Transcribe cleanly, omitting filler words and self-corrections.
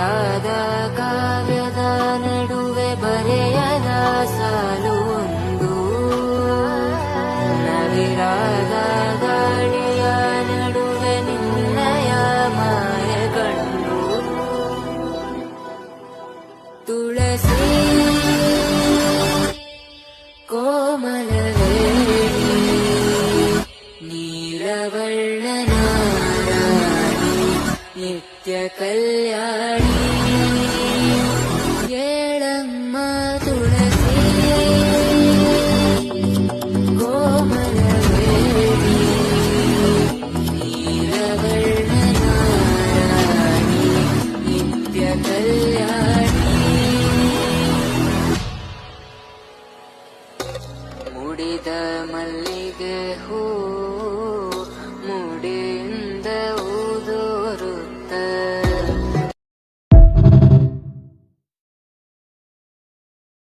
ನವಿರಾದ ಕಾವ್ಯದ ನಡುವೆ ಬರೆಯದ ಸಾಲುಂದು, ನವಿರಾದ ಗಾಳಿಯ ನಡುವೆ ನಿನ್ನಯ ಮಾಯ ಕಂಡು. ತುಳಸಿ ಕೋಮಲವೇಣಿ ನೀಲವರ್ಣನಾರಾಣಿ ನಿತ್ಯ ಕಲ್ಯಾಣಿ, ಏಳಮ್ಮ ತುಳಸಿ ಕೋಮಲವೇಣಿ ನೀಲವರ್ಣನಾರಾಣಿ ನಿತ್ಯ ಕಲ್ಯಾಣಿ.